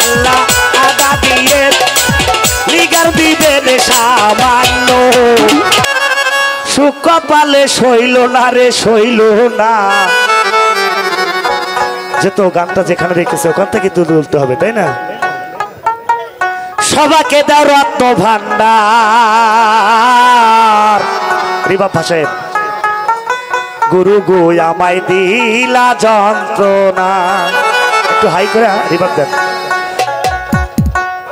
আল্লাহ আদা দিয়ে লিগার দিবে রে সামান্য সুখ কপালে সইল না রে সইল না। যে তো গানটা যেখানে রেখেছে ওখান থেকে তুলতে হবে তাই না। সবাকে দাও রত্ন ভান্ডার রিবাব ভাষায় গুরু গো আমায় দিলা যন্ত্রণা একটু হাই করে রিবাব দেন।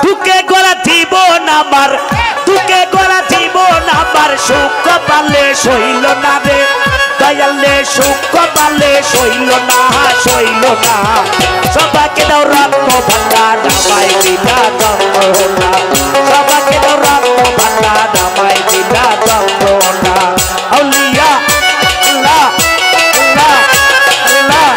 তুকে গলা জীবন আমার তুকে গলা জীবন আমার সুখ কপালে সইল না রে দয়ালে সুখ কপালে সইল না সইল না। সবাইকে দাও রত্ন ভান্ডার আমায় দিলা যন্ত্রণা সবাইকে দাও রত্ন ভান্ডার আমায় দিলা যন্ত্রণা। আউলিয়া আল্লাহ আল্লাহ আল্লাহ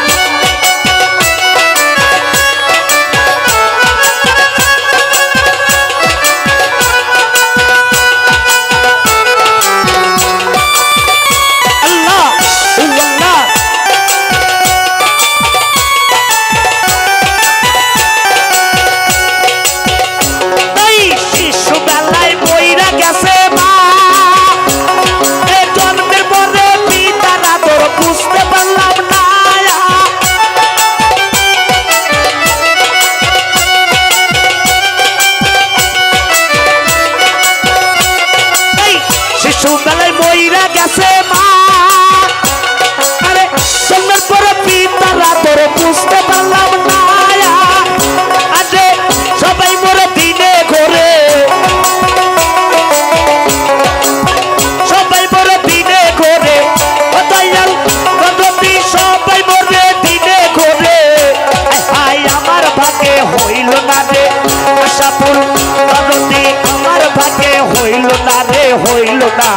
হইল না।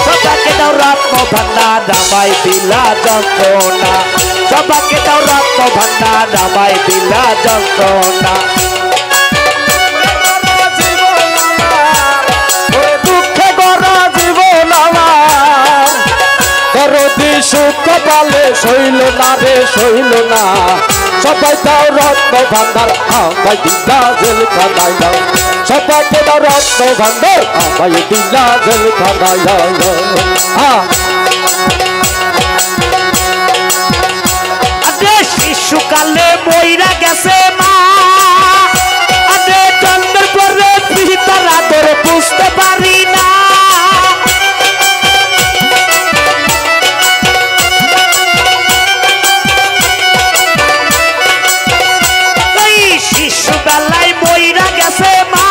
সবাইকে দাও রত্ন ভান্ডার আমায় দিলা যন্ত্রণা সবাইকে দাও রত্ন ভান্ডার আমায় দিলা যন্ত্রণা। দুঃখে গড়া জীবন আমার দরদি সুখ কপালে সইল না রে সইল না। সবাই দাও রত্ন ভান্ডার আমায় দিলা জেলখানায় দাও সবাইকে দাও রত্ন ভান্ডার আমায় দিলা জেলখানায় আরে শিশুকালে মইরা গেছে মা আরে জন্মের পরে পিতার আদর বুঝতে পারি না। শিশুবেলায় মইরা গেছে মা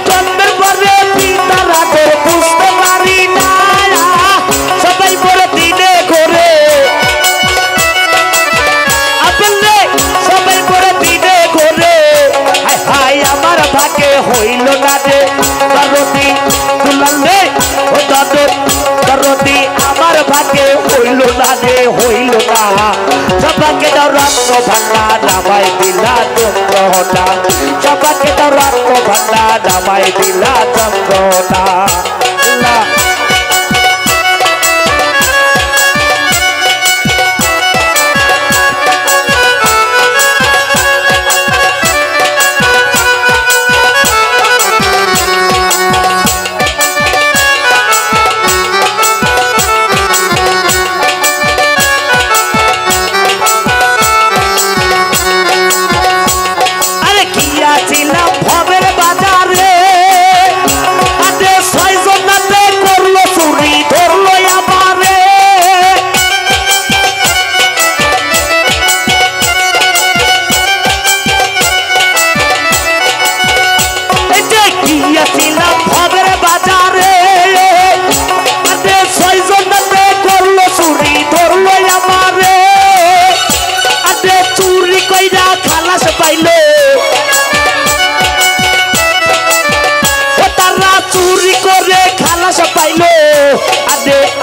জন্মের পরে পিতার আদর বুঝতে পারি না। সবাই বলে দিনে ঘরে আপেলে সবাই বলে দিনে ঘরে হায় হায় আমার ভাগে হইল না রে দরদি দুলালে ও দাদর দরদি আমার ভাগে হইল না রে হইল না। সবাইকে দাও রত্ন ভান্ডার আমায় দিলা যন্ত্রণা সবাইকে দাও রত্ন ভান্ডার আমায় দিলা যন্ত্রণা।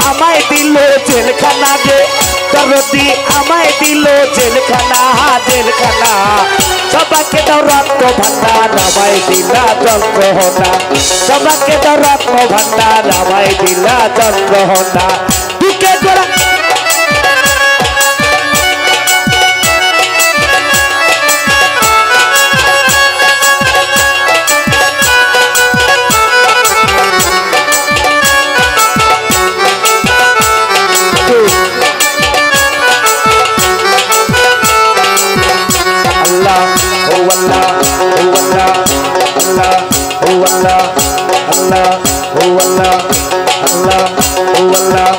আমায় দিল জেলখানা গে দরদি আমায় দিল জেলখানা জেলখানা। সবাইকে দাও রত্ন ভান্ডার আমায় দিলা যন্ত্রণা সবাইকে দাও রত্ন ভান্ডার আমায় দিলা যন্ত্রণা। বুকে গোড়া আল্লাহ আল্লাহ ও আল্লাহ আল্লাহ ও আল্লাহ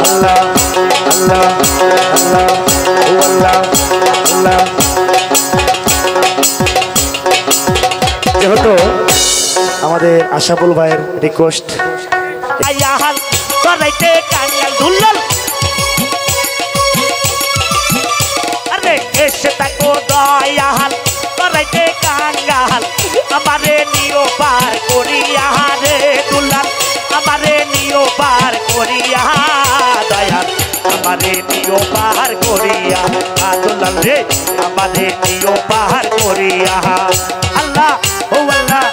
আল্লাহ আল্লাহ আল্লাহ ও আল্লাহ আল্লাহ। যেহেতু আমাদের আশাফুল ভাইয়ের রিকোয়েস্ট আয়াহাল করাইতে কাঙ্গাল দুলাল আরে এসে তাকো দয়াহাল করাইতে কাঙ্গাল আমারে নিও পার করিয়া রে দুলাল আমারে নিও পার করিয়া দয়াল আমারে নিও পার করিয়া দুলাল রে আমারে নিও পার করিয়া আল্লাহ ও আল্লাহ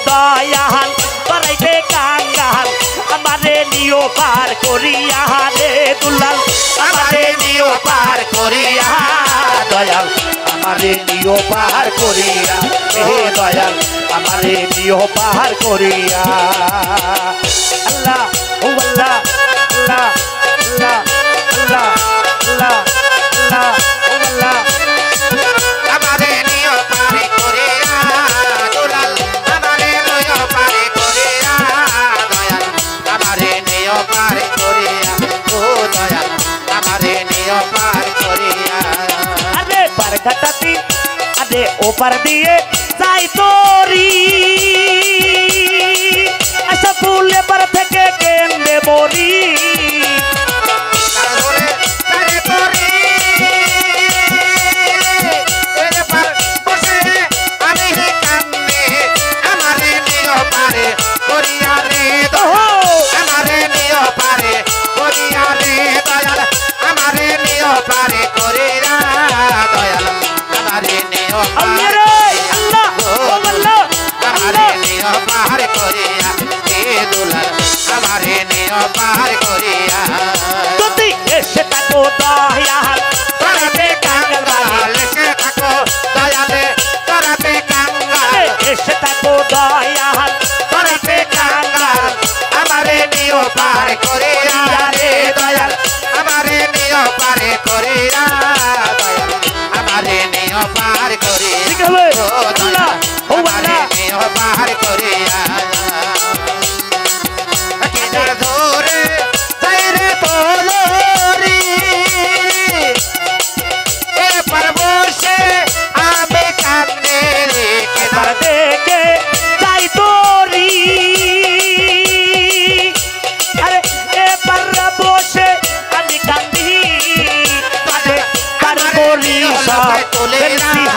দয়াল করাইতে কাঙ্গাল আমারে নিও পার করিয়া রে দুলাল আমারে নিও পার করিয়া দয়াল আমারে নিও পার করিয়া হে দয়াল আমারে নিও পার করিয়া আল্লাহ ও আল্লাহ আল্লাহ আল্লাহ আল্লাহ আল্লাহ আল্লাহ ও আল্লাহ আমারে নিও পার করিয়া দুলাল আমারে নিও পার করিয়া দয়াল আমারে নিও পার করিয়া ও দয়াল আমারে নিও পার করিয়া আরে পার কাটাতি আরে ওপার দিয়ে যাই তোরি আশা ফুলে পার থেকে কেন্দ্রে মরি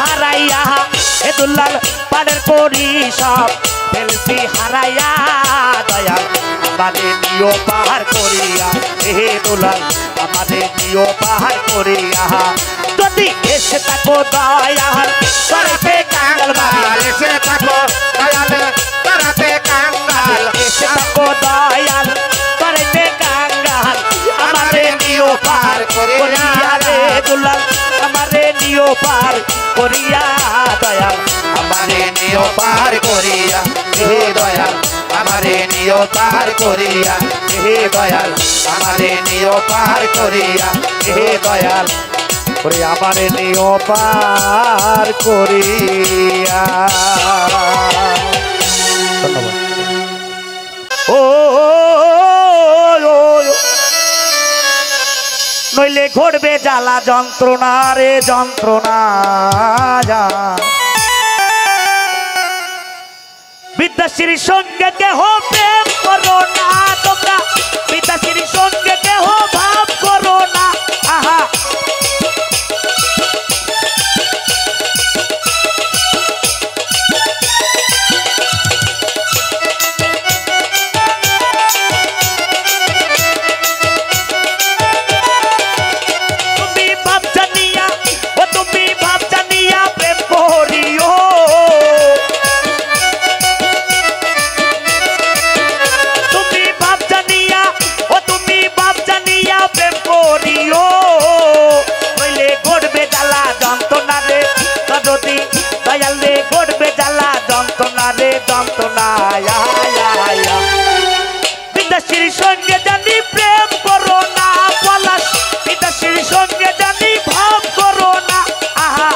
হারাইয়া দুলাল পাড়ের করি সব ফেলছি হারাইয়া দয়াল আমারে নিও পাহাড় করিয়া হে দুলাল আমারে নিও পাহাড় করিয়া যদি এসে থাকো দয়াল করাতে কাঙ্গাল মাল এসে থাকো দয়াল করাতে কাঙ্গাল এসে থাকো দয়াল করাতে কাঙ্গাল আমারে নিও পাহাড় করিয়া রে দুলাল আমারে নিও পাহাড় করিয়া দয়াল আমারে নিও পার করিয়া হে দয়াল আমারে নিও পার করিয়া হে দয়াল আমারে নিও পার করিয়া হে দয়াল ওরে আমারে নিও পার করিয়া ধন্যবাদ ও নইলে ঘটবে জ্বালা যন্ত্রণা রে যন্ত্রণা বিদ্যাশ্রীর সঙ্গে কেহ প্রেম করো না তোমরা বিদ্যাশ্রীর সঙ্গে কেহ ভাব করো না আহা তুমি ভাব জানিয়া প্রেম করিও নইলে গড়বে জ্বালা যন্ত্রণা রে যদি দয়াল রে গড়বে জ্বালা যন্ত্রণা রে যন্ত্রণা বিদ্যাশ্রীর সঙ্গে জানি প্রেম করো না পলাশ বিদ্যাশ্রীর সঙ্গে জানি ভাব করো না আহা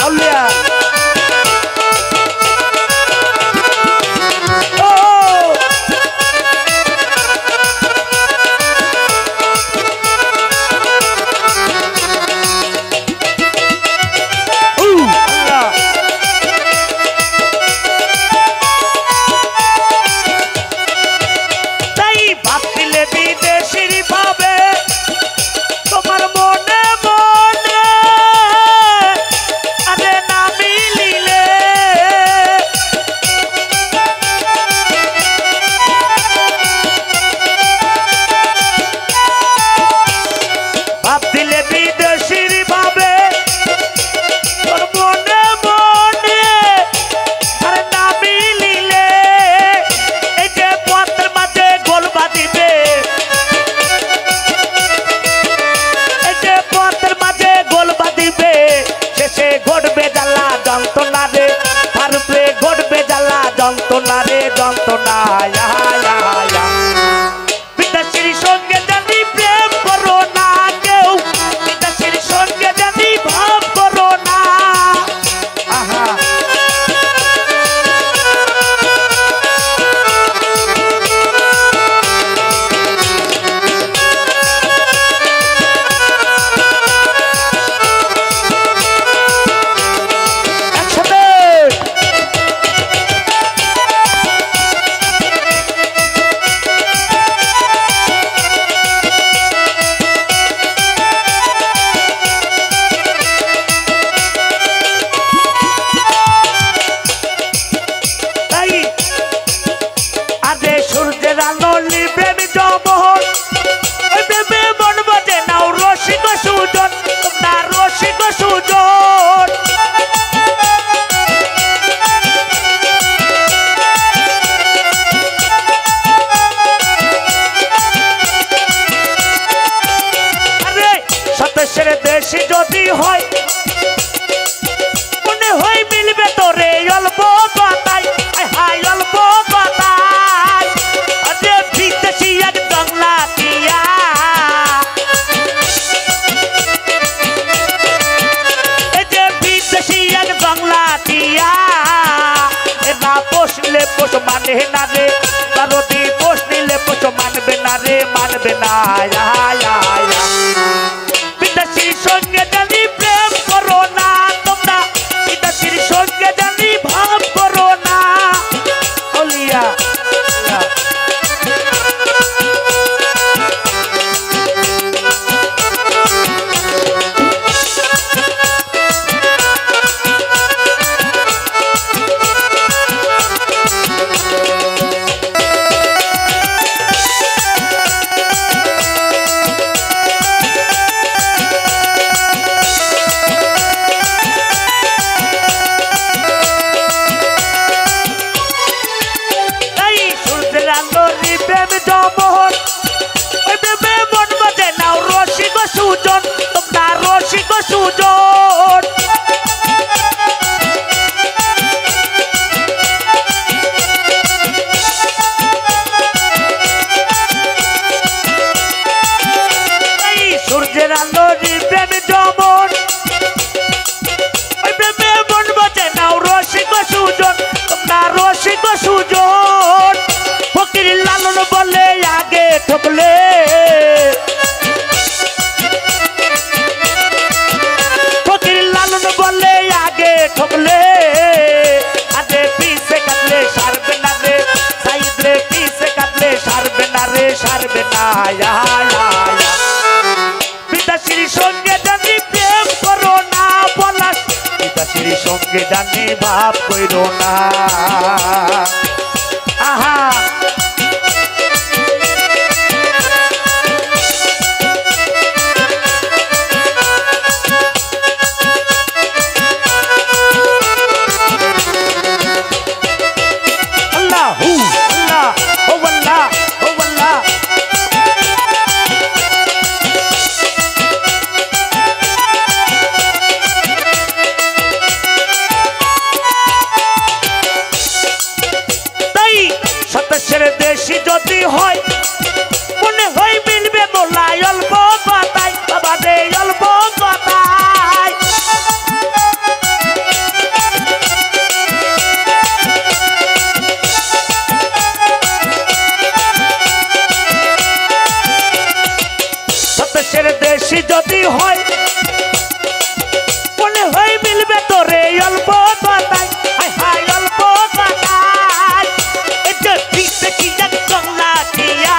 আউলিয়া বিদেশির ভাবে তোমার মনে মনে আরে না মিলিলে ভাব দিলে বিদেশির ভাবে তোর মনে মনে আরে না মিলিলে এই যে পথের মাঝে গোল বাঁধিবে শেষে ঘটবে জ্বালা যন্ত্রণা রে পারবে ঘটবে জ্বালা যন্ত্রণা রে যন্ত্রণা বিদ্যাশ্রীর সঙ্গে জানি প্রেম করো না কেউ বিদ্যাশ্রীর সঙ্গে জানি ভাব করো না আহা সূর্যের আলো লিবে জমহর বেবে মন বাজে নাও রসিক সুজন না রসিক সুজন আরে সতেশের দেশি যদি হয় মনে হয় মিলবে তোরে অল্প কথাই হাই অল্প কথাই আরে বিদেশি এক বাংলা দিয়া এই যে বিদেশি এক বাংলা দিয়া না পোষলে পোষ মানে না রে কারোটি পোষ নিলে পোষ মানবে না রে মানবে না বিদেশির সঙ্গে জানি প্রেম করো না তোমরা বিদেশির সঙ্গে জানি ভাব করো না অলিয়া লালন বলে আগে ঠকলে ফকির লালন বলে আগে ঠকলে আরে পিছে কাটলে সারবে না রে সাইদ রে পিছে কাটলে সারবে না রে সারবে না পিতাশ্রীর সঙ্গে জানি প্রেম করো না পলাশ পিতাশ্রীর সঙ্গে জানি ভাব করো না আহা দেশি যদি হয় মনে হয় মিলবে মোলাই অল্প কথায় বাবা রে অল্প কথায় সতেশের দেশি যদি হয় মনে হয় মিলবে তোরে অল্প কথায় হায় হায় অল্প কথায় এটা পিছে কি এক বাংলা দিয়া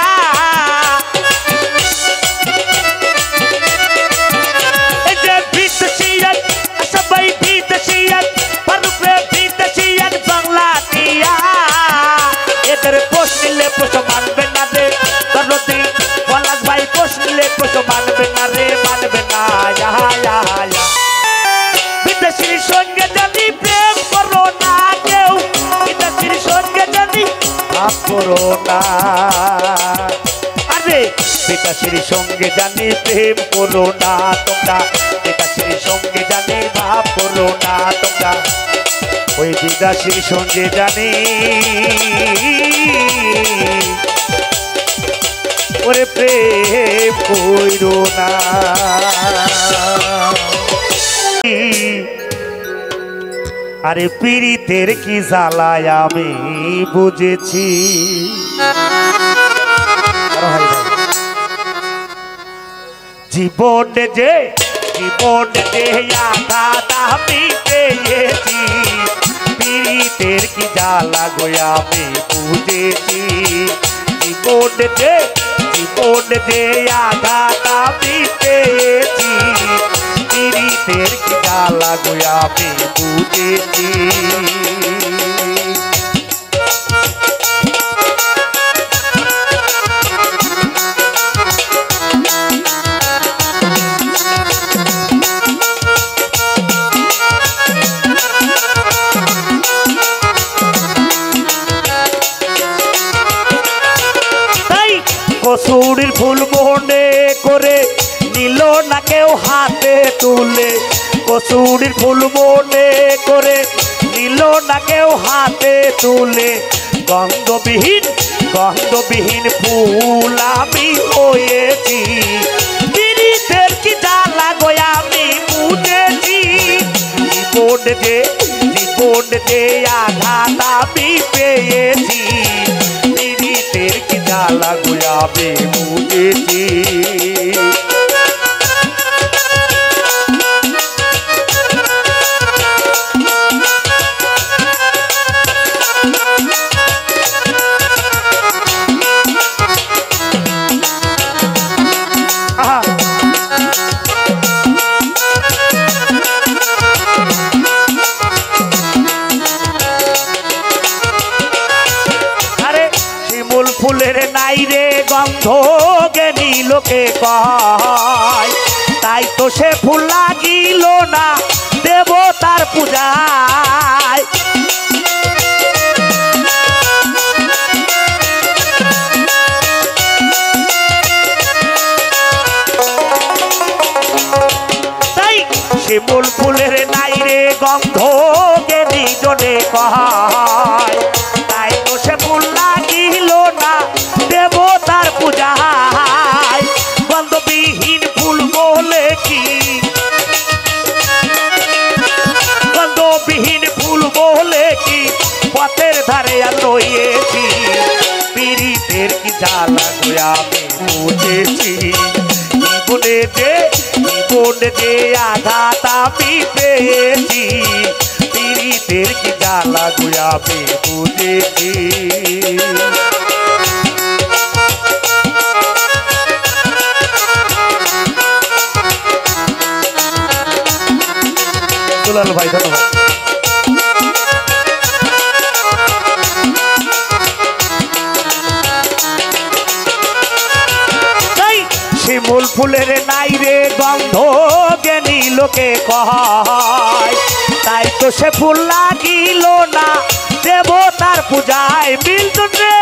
এটা পিছে এক সবাই পিছে এক পারুপে পিছে এক বাংলা দিয়া এদের পোষ নিলে পোষ মানবে না রে দরদি পলাশ ভাই পোষ নিলে পোষ মানবে না রে মানবে না বিদেশির সঙ্গে জানি প্রেম করো না কেউ বিদেশির সঙ্গে জানি ভাব করো না আরে বিদেশির সঙ্গে জানি প্রেম করো না তোমরা বিদেশির সঙ্গে জানি ভাব করো না তোমরা ওই বিদেশির সঙ্গে জানি ওরে প্রেম কইরো না আরে পীড়িতের কি জ্বালায় আমি বুঝেছি জীবনে যে আঘাত আমি পেয়েছি পীড়িতের কি জ্বালা গো আমি বুঝেছি জীবনে যে আঘাত আমি পেয়েছি পীড়িতের কি জ্বালা গো আমি বুঝেছি কসুরির ফুল মনে করে নিল না কেউ হাতে তুলে কসুরির ফুল মনে করে নিল না কেউ হাতে তুলে গন্ধবিহীন ফুল আমি হয়েছি পীড়িতের কি জ্বালা গো আমি বুঝেছি জীবন যে আঘাত আমি পেয়েছি পীড়িতের কি জ্বালা গো আমি বুঝেছি ফুলের নাই রে গন্ধ জ্ঞানী লোকে কয় তাই তো সে ফুল লাগিল না দেবতার পূজায় তাই শিমুল ফুলের নাই রে গন্ধ জ্ঞানী জনে কয় তাই তো সে ফুল লাগিল না দেবতার পূজায় গন্ধবিহীন ফুল বলে কি গন্ধবিহীন ফুল বলে বুঝেছি জীবনে যে আঘাত আমি পেয়েছি পীড়িতের কি জ্বালা গো আমি বুঝেছি দুলাল ভাই ধন্যবাদ শিমুল ফুলের নাই রে গন্ধ জ্ঞানী লোকে কয় তাই তো সে ফুল লাগিল না দেবতার পূজায় মিলতুন রে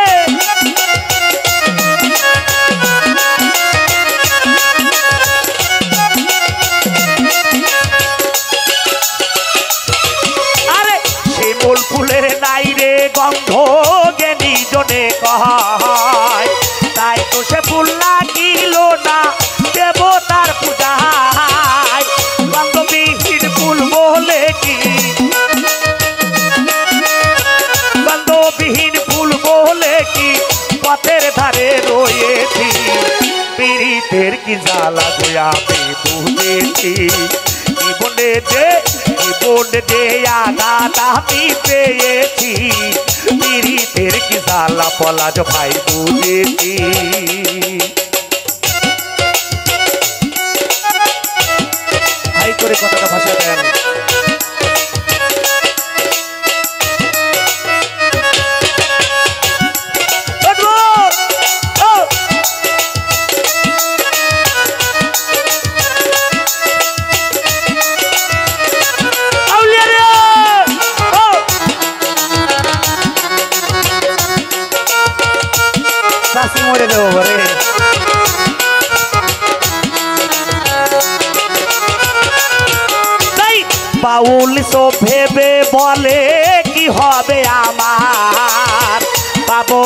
আরে শিমুল ফুলের নাই রে গন্ধ জ্ঞানী জনে কয় তাই তো সে ফুল লাগিল না দেবতার পূজায় গন্ধবিহীন ফুল বলে কি গন্ধবিহীন ফুল বলে কি পথের ধারে রয়েছি পীড়িতের কি জ্বালা গো আমি বুঝেছি জীবনে যে আঘাত আমি পেয়েছি পীড়িতের কি জ্বালা পলাশ ভাই বুঝেছি ভাই করে কথাটা ভাষা দেন মরে দেবো রে তাই বাউল সো ভেবে বলে কি হবে আমার পাবো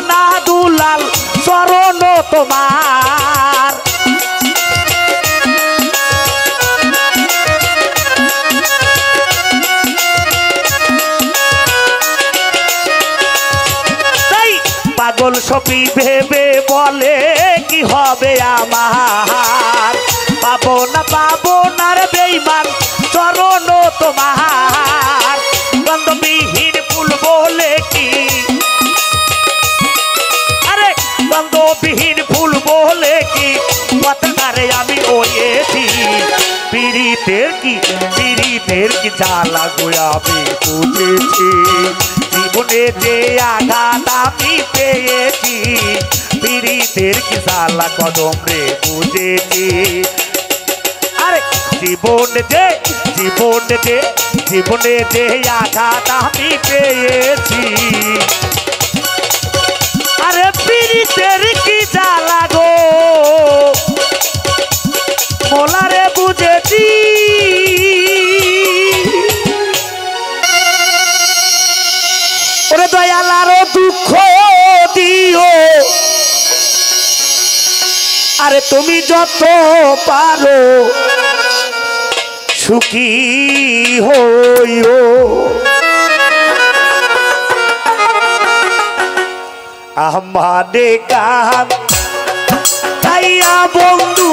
না দুলাল চরণ তোমার পাগল সপি ভেবে বলে কি হবে আমার পাবো না রে বেঈমান চরণ তোমার গন্ধবিহীন ফুল বলে কি আরে গন্ধবিহীন ফুল বলে কি পথধারে আমি রয়েছি পীড়িতের কি জ্বালা গো আমি বুঝেছি জীবনে যে আঘাত আমি পেয়েছি পীড়িতের কি জ্বালা কদম রে বুঝেছি আরে জীবনে যে আঘাত আমি পেয়েছি আরে পীড়িতের কি জ্বালা গো মোলারে বুঝেছি ওরে দয়াল আরো দুঃখ দিও আরে তুমি যত পারো সুখী হইও আমারে কাম তাইয়া বন্ধু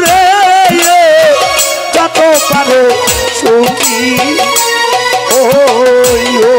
রে যত পারো সুখী হইও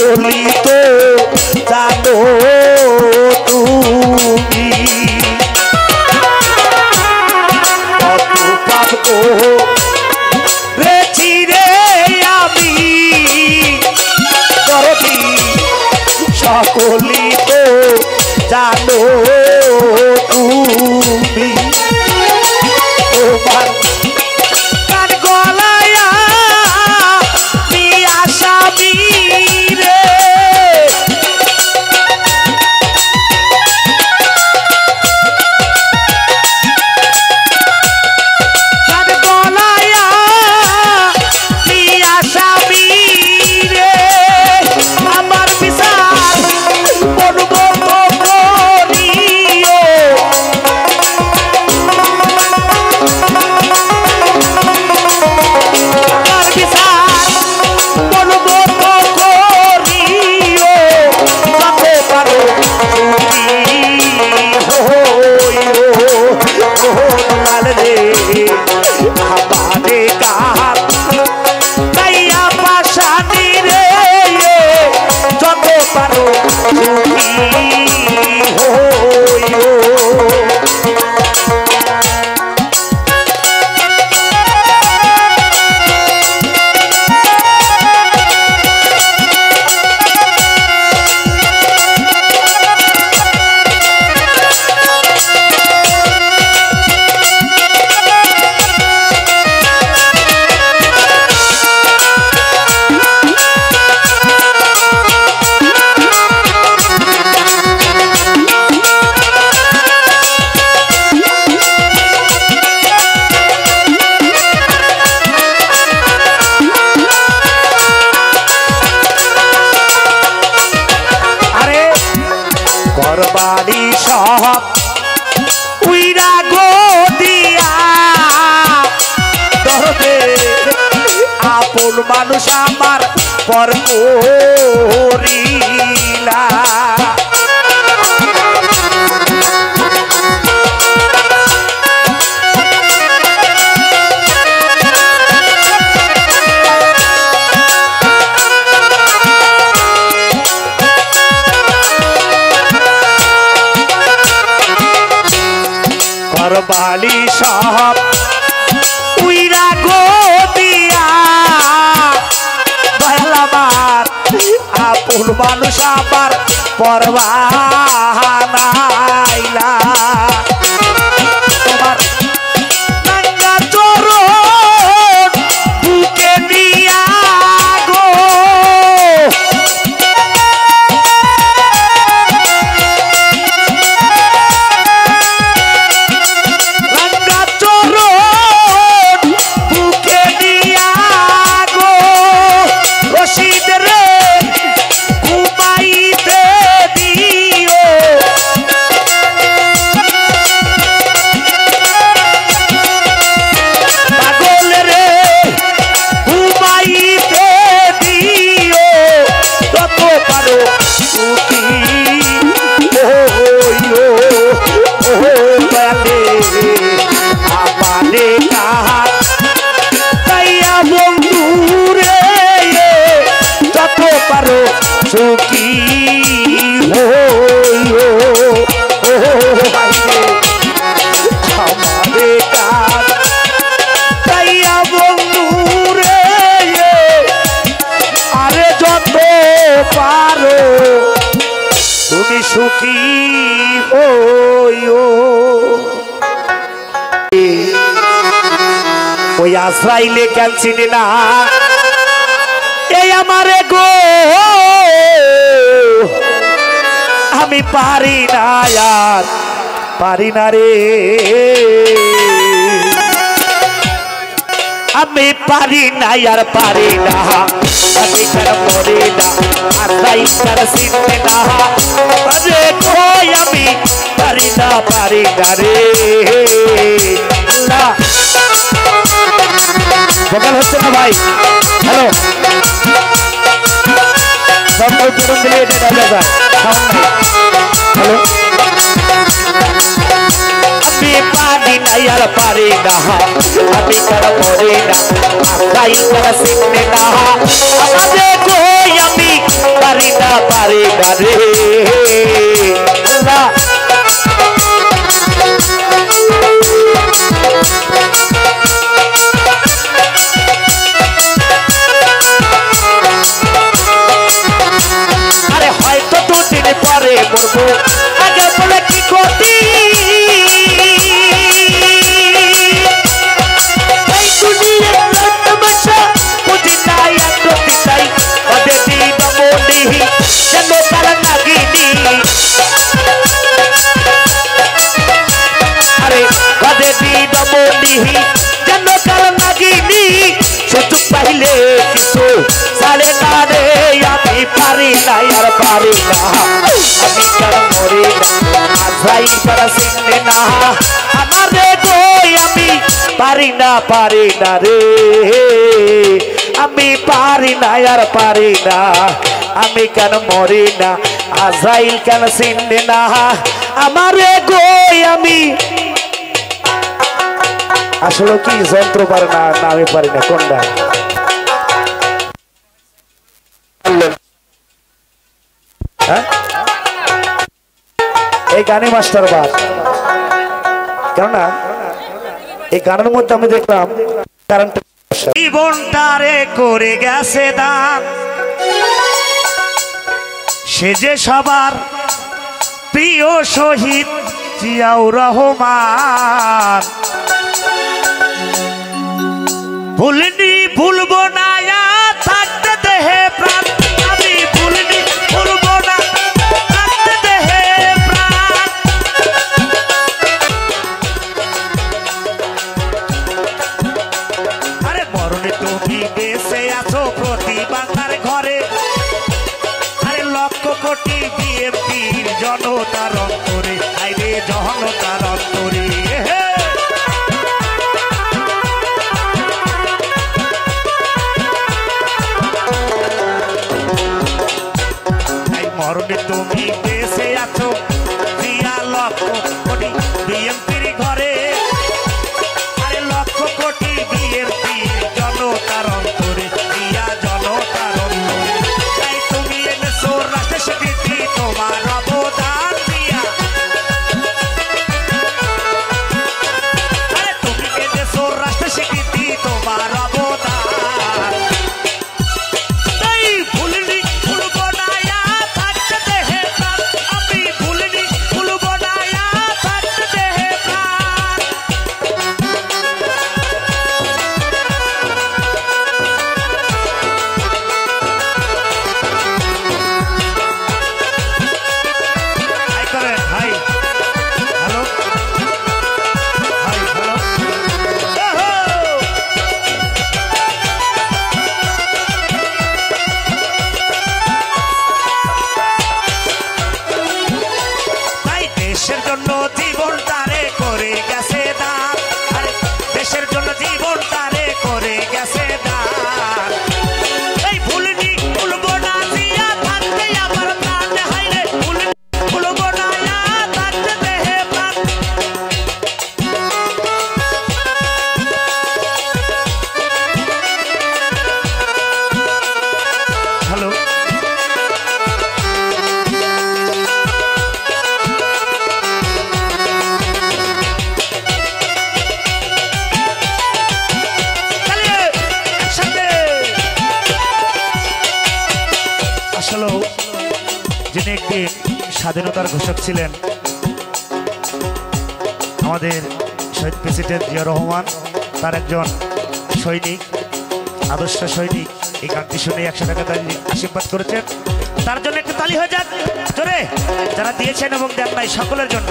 সকলি তো জানো তুমি কত পাপ করেছি রে আমি দরদি সকলি তো জানো তুমি তোমার কান গলায় আমি আসামি রে কান গলায় আমি আসামি রে আমার বিচার করব করিও আমার বিচার করব করিও যত পারো তুমি হইও লাল রে আমারে কার কাইয়া পাশানি রে যত পারো তুমি হইও ঘরবাড়ি সব উইরা গো দিয়া দরদে আপন মানুষ আমার পর করিলা ঘরবাড়ি সব উইরা গো দিয়া দয়াল আমার আপন মানুষ আমার পরবানাইলা তোমার নাঙ্গা চরণ বুকে নিয়া গো রাঙ্গা চরণ বুকে নিয়া গো রশিদ রে ঘুমাইতে দিও পাগল রে ঘুমাইতে দিও যত পারো সুখী হইও ও দয়ালে আমারে কাহার কাইয়া বন্ধু রে যত পারো সুখী হইও ও ভাইরে আমারে কাহার কাইয়া বন্ধু রে আরে যত পারো তুমি সুখী হইও ওই আশ্রাইলে কেন চিনি না এই আমারে গো আমি পারি না আর পারি না রে আমি পারি না আর পারি না আমি কেন মরি না আশ্রাই কেন চিনি না আরে কই আমি পারি না রে না ভোকাল হচ্ছে না ভাই হ্যালো সব কেউ তুরুন দিলে এটা ডায়লগ সাউন্ড নাই হ্যালো আমি পারি না আর পারি না আমি কেন মরি না আসাই কেন চিনে না আমাদের কই আমি পারি না রে আল্লাহ আরে হয়তো দুদিন পরে মরবো আগে বলে কি ক্ষতি এই দুনিয়ার তমাশা বুঝি নাই একটি চাই ওদের দিন মনি যেন তারা নাগিনি আরে ওদের দিন মনি যেন তারা নাগিনি সুযোগ পাইলে কিছু সাড়ে না রে আমি পারি না আর পারি না আমি কেন মরি না আজরাই করা চিনে না আমার রে গই আমি পারি না রে আমি পারি না আর পারি না আমি কেন মরি না আজরাইল কেন চিনে না আমার রে গই আমি আসলে কি যন্ত্র পারে না আমি পারি না কোনটা এই গানে মাস্টার বাদ কেননা এই গানের মধ্যে আমি দেখলাম জীবনটারে করে গেছে দান সে যে সবার প্রিয় শহীদ জিয়াউর রহমান ভুলনি ভুলবো না থাকতে দেহে প্রাণ আমি ভুলনি ভুলবো না থাকতে দেহে প্রাণ আরে মরণে তুমি বেঁচে আছো প্রতি বাংলার ঘরে আরে লক্ষ কোটি বিএনপির জনতার অন্তরে আইরে জনতার অন্তরে মরণে তুমি বেঁচে আছো প্রিয়া লক্ষ কোটি বিএনপির ঘরে আরে লক্ষ কোটি বিএনপির জনতার অন্তরে প্রিয়া জনতার অন্তরে তাই তুমি এনেছো রাষ্ট্র স্বীকৃতি তোমার অবদান দিয়া আরে তুমি এনেছো রাষ্ট্র স্বীকৃতি তোমার অবদান তাই ভুলনি ভুলবো না দেশের জন্য জীবন তারে করে গেছে দান আরে দেশের জন্য জীবন তারে করে গেছে দান এই ভুলনি ভুলবো না জিয়া থাকতে আমার প্রাণ হাইরে ভুলনি ভুলবো না থাকতে দেহে প্রাণ হ্যালো যিনি একটি স্বাধীনতার ঘোষক ছিলেন আমাদের শহীদ প্রেসিডেন্ট জিয়া রহমান তার একজন সৈনিক আদর্শ সৈনিক এই গানটি শুনে 100 টাকা তালি আশীর্বাদ করেছেন তার জন্য একটু তালি হয়ে যাক জোরে যারা দিয়েছেন এবং দেন নাই সকলের জন্য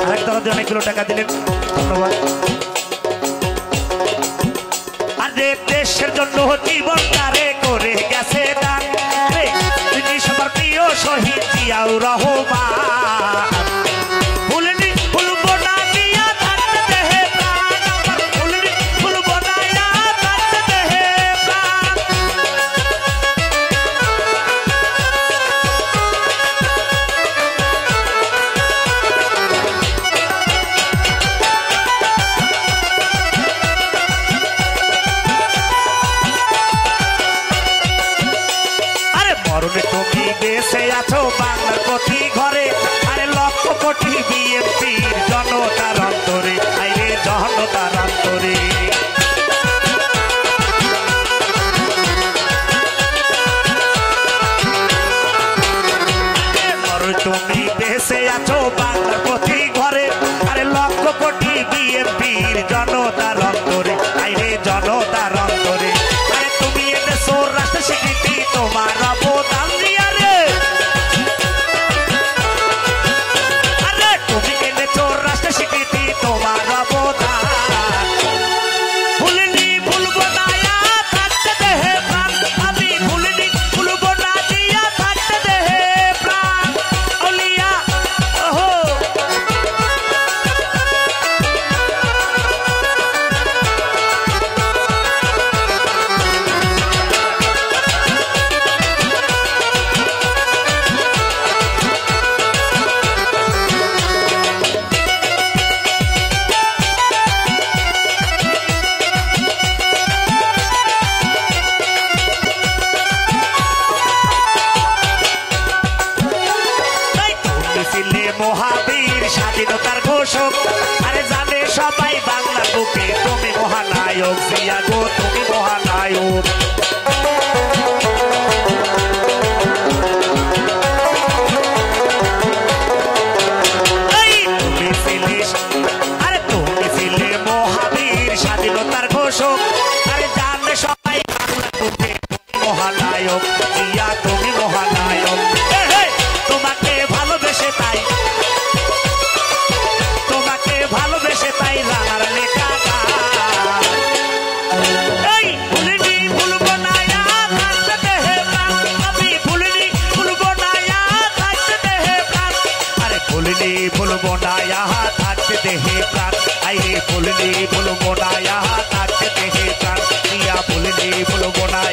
আরেক দল অনেকগুলো টাকা দিলেন ধন্যবাদ আর দেশের জন্য জীবন তারে করে গেছে দান তিনি সবার প্রিয় শহীদ জিয়াউর রহমান ভুলনি ভুলবো না জিয়া থাকতে দেহে প্রাণ ভুলনি ভুলবো না থাকতে দেহে প্রাণ মরণ তুমি বেঁচে আছো বাংলার প্রতি ঘরে আরে লক্ষ কোটি বিএনপির জনতার অন্তরে আইরে জনতার অন্তরে তুমি বেঁচে আছো বাংলার প্রতি ঘরে আরে লক্ষ কোটি বিএনপির জনতার অন্তরে আইরে জনতার অন্তরে আরে তুমি এনেছো রাষ্ট্র স্বীকৃতি তোমার অবদান দিয়া রে আরে তুমি এনেছো রাষ্ট্র স্বীকৃতি তোমার অবদান ভুলিনি ভুলবো না থাকতে দেহে প্রাণ আমি ভুলিনি ভুলবো না দিয়া থাকতে দেহে প্রাণ অলিয়া ওহো মহাবীর স্বাধীনতার ঘোষক আরে জানে সবাই বাংলার বুকে তুমি মহানায়ক জিয়া গো তুমি মহানায়ক আরে তুমি ছিলে মহাবীর স্বাধীনতার ঘোষক আরে জানে সবাই বাংলার বুকে তুমি মহানায়ক জিয়া তুমি মহানায়ক তোমাকে ভালোবেসে তাই রানার লেখা এই ভুলিনি ভুলবো না থাকতে দেহে প্রাণ আমি ভুলিনি ভুলবো না থাকতে দেহে প্রাণ আরে ভুলিনি ভুলবো না থাকতে দেহে প্রাণ আইরে ভুলিনি ভুলবো না থাকতে দেহে প্রাণ ইয়া ভুলিনি ভুলবো না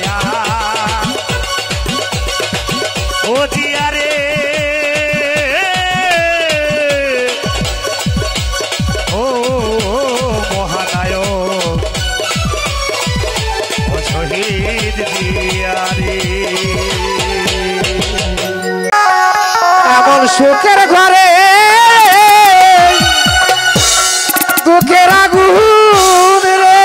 ও জিয়া রে এমন সুখের ঘরে দুঃখের আগুন রে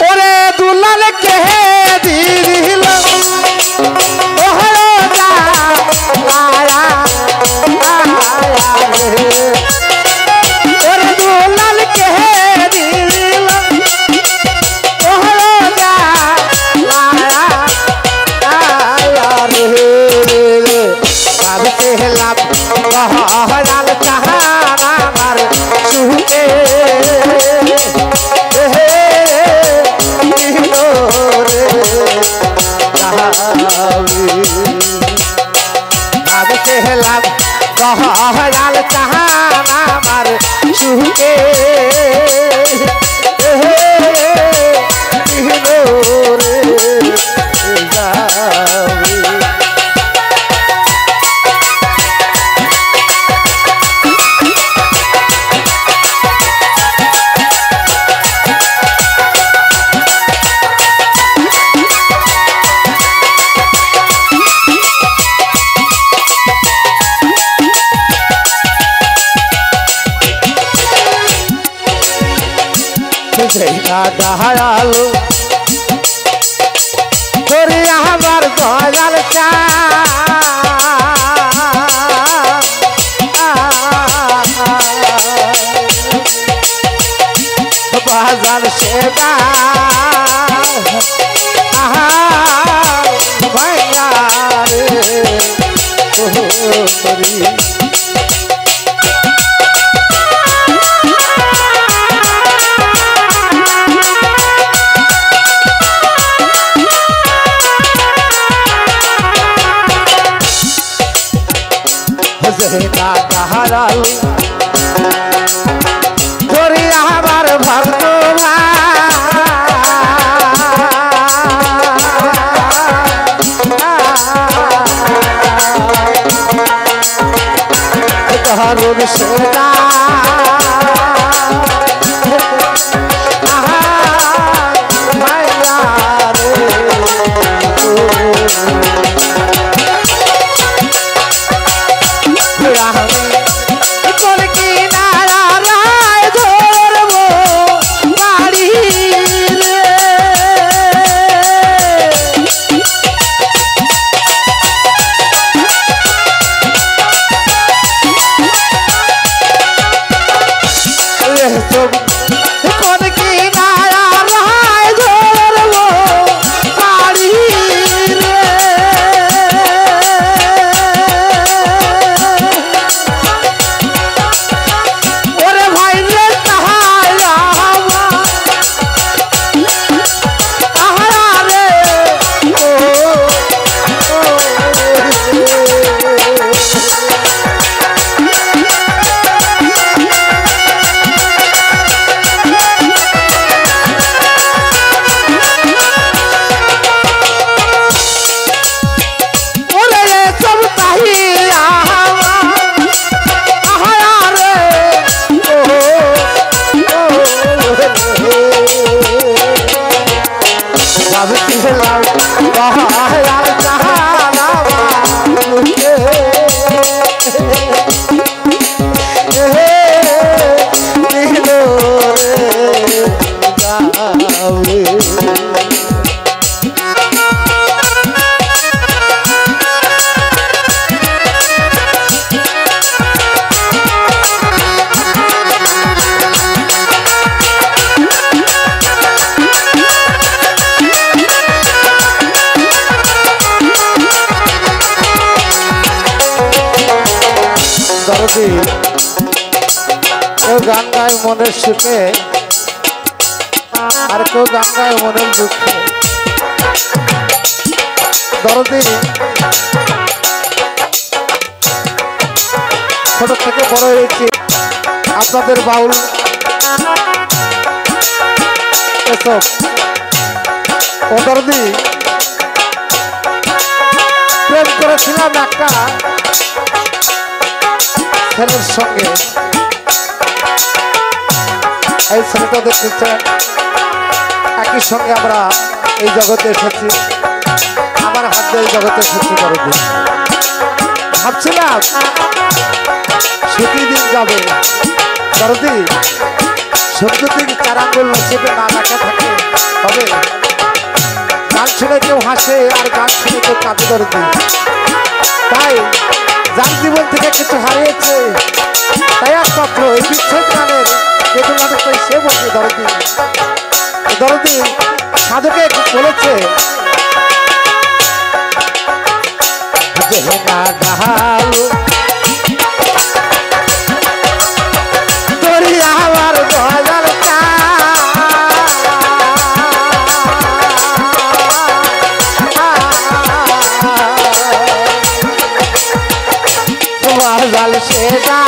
ওরে দুলাল কে দিল হরাল চাহান আমার সুখে দয়াল তোরে আমার দয়াল চা বাজার সেবা ভাইয়া রে তোরি হারাল তোরে আমার ভক্ত দারুণ সেটা গান গায় মনের সুখে, আর কেউ গান গায় মনের দুঃখে। দরদি ছোট থেকে বড় হয়েছি আপনাদের বাউল এসব। ও দরদি প্রেম করেছিলাম একটা ছেলের সঙ্গে, এই ছেলেটা দেখতেছেন একই সঙ্গে আমরা এই জগতে এসেছি, আমার হাত দিয়ে এই জগতে এসেছি। দরদি ভাবছিলাম সুখী দিন যাবে, দরদি সত্য দিন 4 আঙ্গুল নসিবে না রাখা থাকে হবে। গান শুনে কেউ হাসে আর গান শুনে কেউ কাঁদে দরদি। তাই যার জীবন থেকে কিছু হারিয়েছে তাই একমাত্র এই বিচ্ছেদ গানের বেদনাটাই সে বলছে। দরদি দরদি সাধকে বলেছে না ঢাল তোরি আমার দয়াল বাজাল সেটা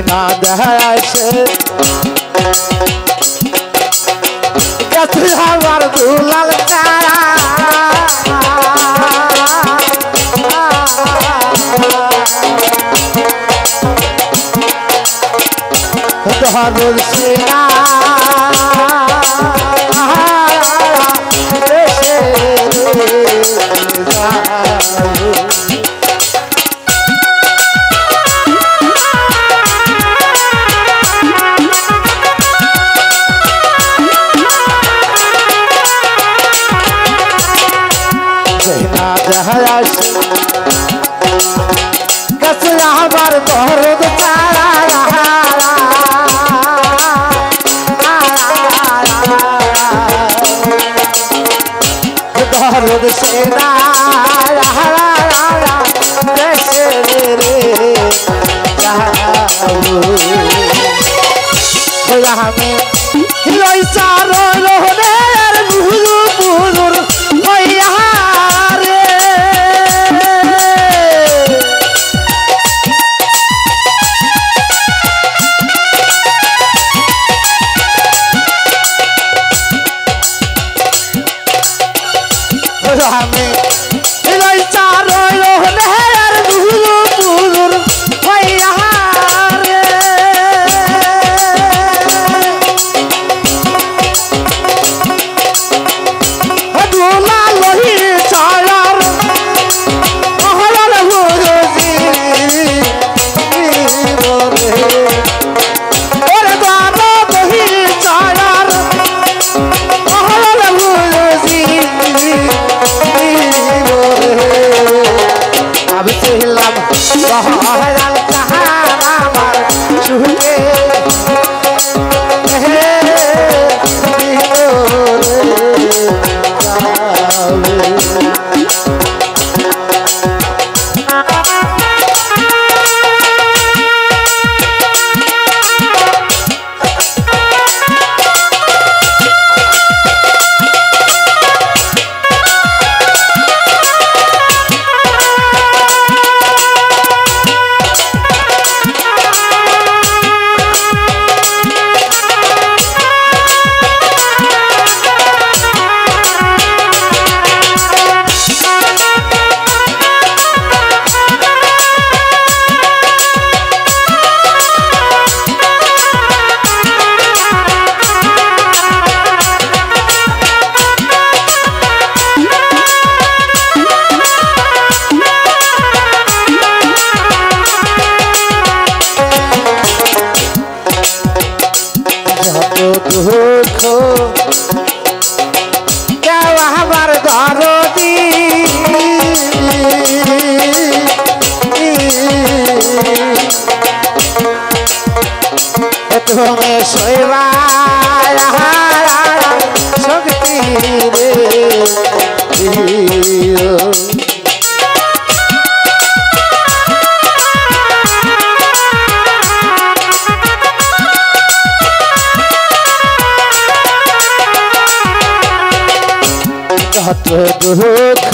না দেখাছে আমার দুলাল চারা ধরুন সেনা আমার দরদ চারা দরদ সেনা আমি যত দুঃখ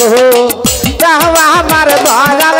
তাও আমার দয়াল